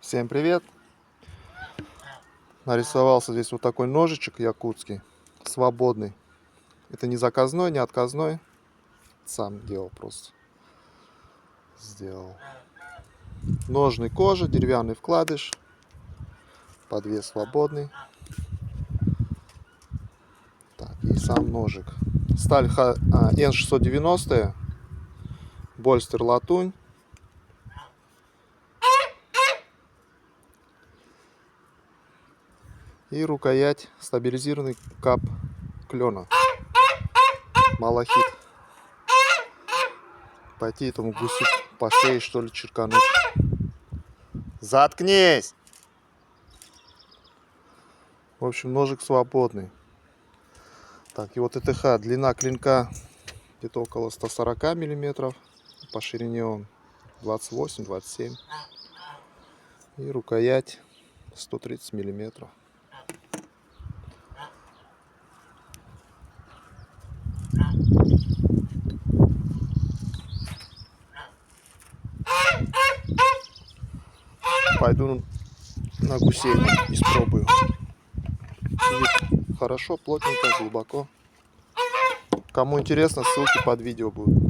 Всем привет! Нарисовался здесь вот такой ножичек якутский, свободный. Это не заказной, не отказной. Сам делал просто. Сделал. Ножный кожа, деревянный вкладыш. Подвес свободный. Так, и сам ножик. Сталь N690. Больстер латунь. И рукоять стабилизированный кап клена. Малахит. Пойти этому гусю по шее, что ли, черкануть. Заткнись! В общем, ножик свободный. Так, и вот ТТХ. Длина клинка где-то около 140 миллиметров. По ширине он 28-27. И рукоять 130 миллиметров. Пойду на гусей испробую. Сидит хорошо, плотненько, глубоко. Кому интересно, ссылки под видео будут.